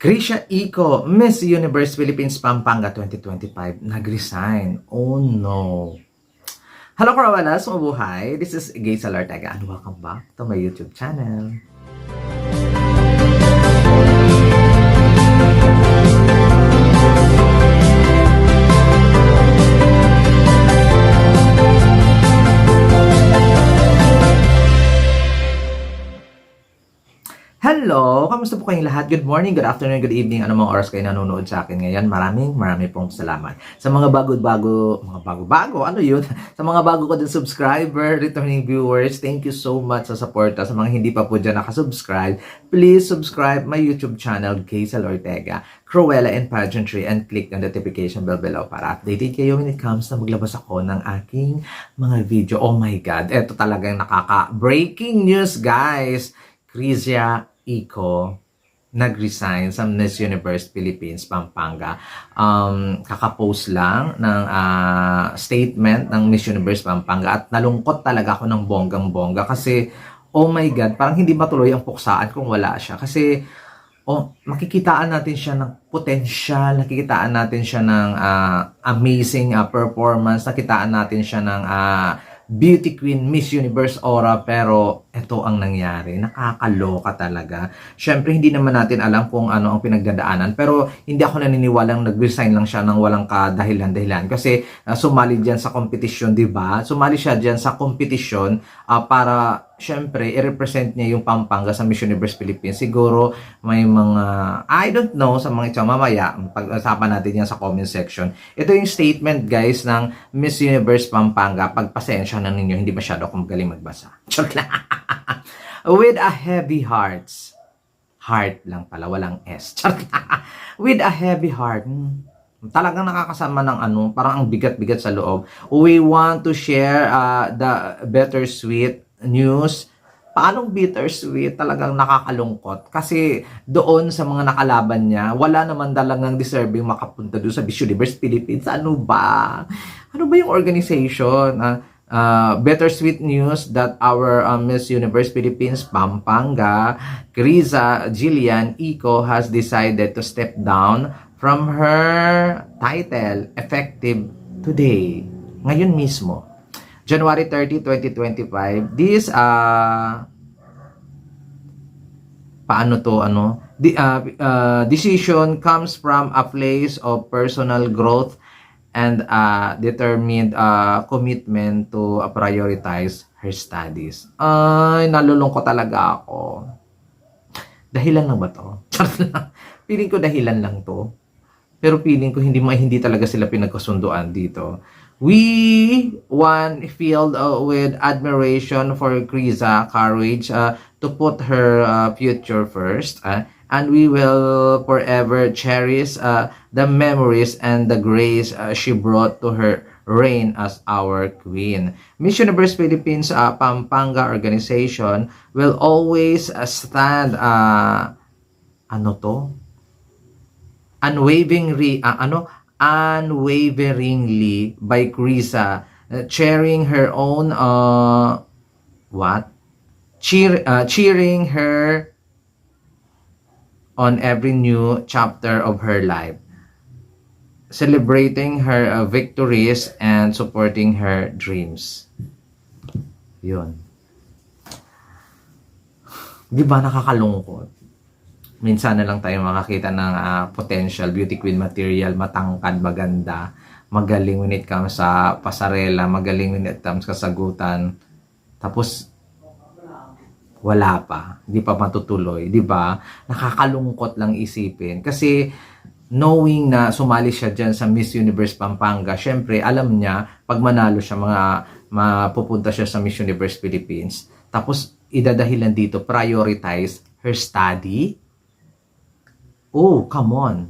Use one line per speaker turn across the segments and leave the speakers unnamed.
Krisha Iko, Miss Universe Philippines Pampanga 2025, nag-resign. Oh no. Hello Karawalas, mabuhay. This is Gay Salartega and welcome back to my YouTube channel. Hello! Kamusta po kayong lahat? Good morning, good afternoon, good evening. Ano mga oras kayo nanonood sa akin ngayon? Maraming pong salamat. Sa mga bago-bago, ano yun? Sa mga bago ko din subscriber, returning viewers, thank you so much sa support. Sa mga hindi pa po dyan nakasubscribe, please subscribe my YouTube channel, Gaysel Ortega, Cruella and Pageantry, and click the notification bell below para updated kayo when it comes na maglabas ako ng aking mga video. Oh my God, eto talagang breaking news, guys! Krisha Iko nag-resign sa Miss Universe Philippines Pampanga. Kakapost lang ng statement ng Miss Universe Pampanga at nalungkot talaga ako ng bonggang-bongga kasi oh my God, parang hindi matuloy ang puksaan kung wala siya. Kasi makikitaan natin siya ng potential, nakikitaan natin siya ng amazing performance, nakikitaan natin siya ng beauty queen, Miss Universe aura, pero ito ang nangyari. Nakakaloka talaga. Syempre, hindi naman natin alam kung ano ang pinagdadaanan, pero hindi ako naniniwalang nag-resign lang siya ng walang kadahilan-dahilan. Kasi sumali diyan sa competition, di ba? Sumali siya diyan sa competition para syempre, i-represent niya yung Pampanga sa Miss Universe Philippines. Siguro, may mga, I don't know, sa mga ito mamaya, pag-usapan natin yan sa comment section. Ito yung statement, guys, ng Miss Universe Pampanga. Pagpasensya na ninyo, hindi masyado akong magaling magbasa. With a heavy heart. Heart lang pala, walang S. With a heavy heart. Talagang nakakasama ng parang ang bigat-bigat sa loob. We want to share the bittersweet news. Paanong bittersweet? Talagang nakakalungkot. Kasi doon sa mga nakalaban niya, wala naman talagang deserving makapunta doon sa Miss Universe Philippines. Ano ba? Ano ba yung organization? Bittersweet news that our Miss Universe Philippines Pampanga, Krisha Jillian Iko has decided to step down from her title effective today. Ngayon mismo. January 30, 2025. This decision comes from a place of personal growth and determined commitment to prioritize her studies. Ay, nalulungkot talaga ako. Dahilan lang ba to? Feeling ko dahilan lang to. Pero feeling ko hindi talaga sila pinagkasunduan dito. We filled with admiration for Krisha courage to put her future first, and we will forever cherish the memories and the grace she brought to her reign as our queen. Miss Universe Philippines Pampanga organization will always stand unwaveringly by Krisha, cheering her own cheering her on every new chapter of her life, celebrating her victories and supporting her dreams. Yun. Di ba nakakalungkot? Minsan na lang tayo makakita ng potential beauty queen material, matangkad, maganda, magaling when it comes sa pasarela, magaling when it comes sa sagutan. Tapos, wala pa. Di pa matutuloy. Di ba? Nakakalungkot lang isipin. Kasi, knowing na sumali siya dyan sa Miss Universe Pampanga, syempre, alam niya, pag manalo siya, mapupunta siya sa Miss Universe Philippines. Tapos, idadahilan dito, prioritize her study. Oh, come on.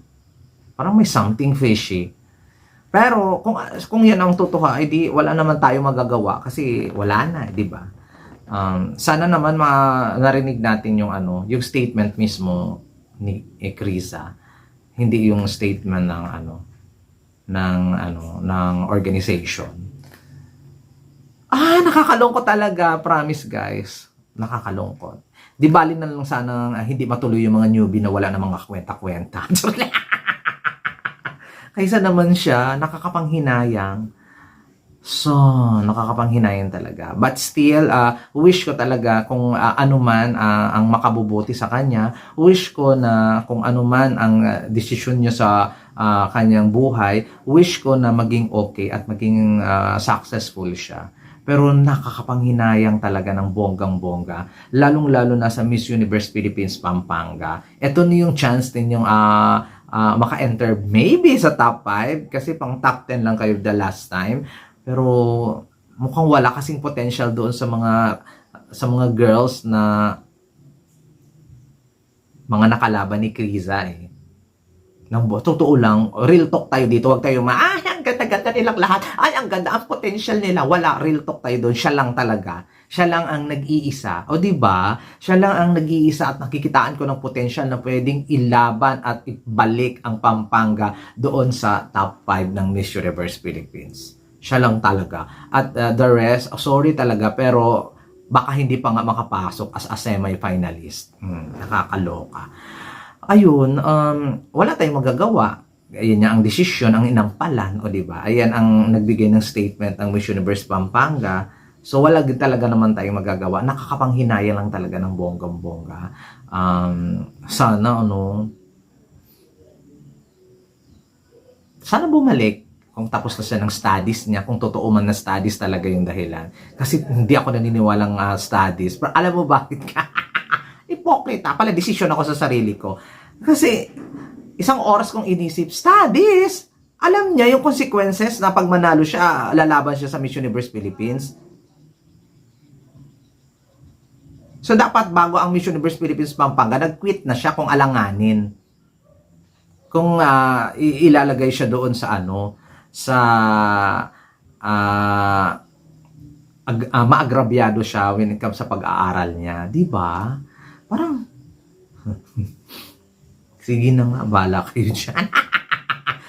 Parang may something fishy. Pero kung yan ang totoo, edi wala naman tayo magagawa kasi wala na, di ba? Sana naman narinig natin yung yung statement mismo ni Krisha. Hindi yung statement ng organization. Nakakalungkot talaga, promise guys. Nakakalungkot. Di bali na lang sana hindi matuloy yung mga newbie na wala na mga kwenta-kwenta. Kaysa naman siya, nakakapanghinayang. So, nakakapanghinayang talaga. But still, wish ko talaga kung ano man ang makabubuti sa kanya. Wish ko na kung ano man ang desisyon niya sa kanyang buhay. Wish ko na maging okay at maging successful siya. Pero nakakapanghinayang talaga ng bonggang-bongga. Lalong-lalo na sa Miss Universe Philippines Pampanga. Ito na yung chance ninyong maka-enter maybe sa top 5 kasi pang top 10 lang kayo the last time. Pero mukhang wala kasing potential doon sa mga girls na mga nakalaban ni Criza eh. Totoo lang, real talk tayo dito. Huwag tayo ang ganda-ganda nilang lahat. Ay, ang ganda, ang potential nila. Wala, real talk tayo doon. Siya lang talaga. Siya lang ang nag-iisa. O diba? Siya lang ang nag-iisa at nakikitaan ko ng potential na pwedeng ilaban at ibalik ang Pampanga doon sa top 5 ng Miss Universe Philippines. Siya lang talaga. At the rest, sorry talaga, pero baka hindi pa nga makapasok as a semi-finalist. Nakakaloka. Ayun, wala tayong magagawa. Ayan niya ang desisyon, ang inampalan, o diba? Ayan ang nagbigay ng statement ng Miss Universe Pampanga. So wala din talaga naman tayong magagawa. Nakakapanghinaya lang talaga ng bonggang-bongga. Sana bumalik kung tapos na siya ng studies niya, kung totoo man na studies talaga yung dahilan. Kasi hindi ako naniniwalang studies. Pero alam mo bakit ka? Hipokrita. Pala, desisyon ako sa sarili ko. Kasi, isang oras kong inisip, studies! Alam niya yung consequences na pag manalo siya, lalaban siya sa Miss Universe Philippines. So, dapat bago ang Miss Universe Philippines Pampanga, nag-quit na siya kung alanganin. Kung ilalagay siya doon sa maagrabyado siya when it comes sa pag-aaral niya. Diba? Parang, sige na nga, bala kayo dyan.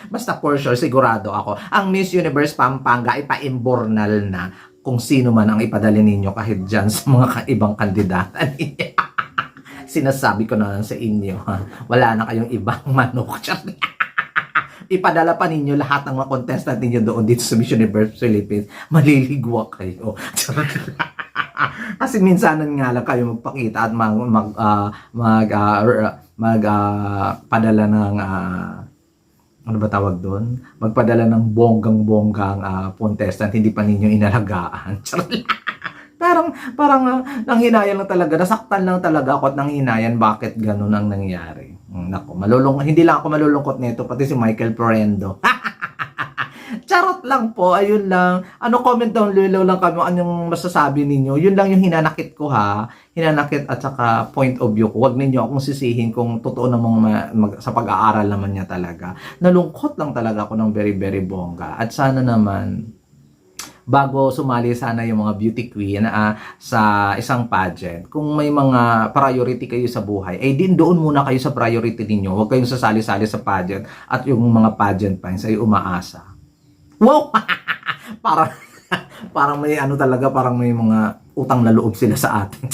Basta for sure, sigurado ako, ang Miss Universe Pampanga ipa-imbornal na kung sino man ang ipadali ninyo kahit dyan sa mga ibang kandidata ninyo. Sinasabi ko na lang sa inyo, wala na kayong ibang manok. Ipadala pa ninyo lahat ng mga contestant ninyo doon dito sa Miss Universe Philippines. Maliligwa kayo. Kasi minsanan nga lang kayo magpakita at padala ng ano ba tawag doon? Magpadala ng bonggang-bonggang contestant, hindi pa ninyo inalagaan. Parang nanghinayan lang talaga, nasaktan lang talaga ako at nanghinayan bakit ganun ang nangyari. Nako, hindi lang ako malulungkot nito, pati si Michael Porendo. Charot lang po, ayun lang. Comment down below lang kami anong masasabi ninyo. Yun lang yung hinanakit ko ha. Hinanakit at saka point of view ko. Huwag ninyo akong sisihin kung totoo namang sa pag-aaral naman niya talaga. Nalungkot lang talaga ako ng very very bongga. At sana naman, bago sumali sana yung mga beauty queen sa isang pageant, kung may mga priority kayo sa buhay, din doon muna kayo sa priority ninyo. Huwag kayong sasali-sali sa pageant at yung mga pageant fans ay umaasa. Wow! parang may talaga, parang may mga utang na loob sila sa atin.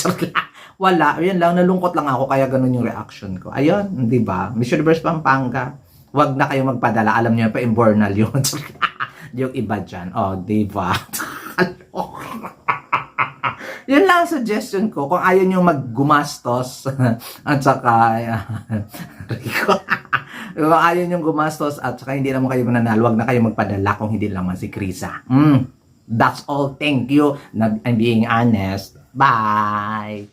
Wala, yun lang, nalungkot lang ako kaya ganun yung reaction ko. Ayun, di ba? Miss Universe Pampanga, wag na kayo magpadala. Alam niyo pa, imbornal yun. Yung iba dyan. Oh, di ba? Yun lang ang suggestion ko. Kung ayaw nyo maggumastos at saka kung ayaw nyo gumastos at saka hindi naman kayo mananalo, wag na kayo magpadala kung hindi naman si Criza. That's all. Thank you. I'm being honest. Bye!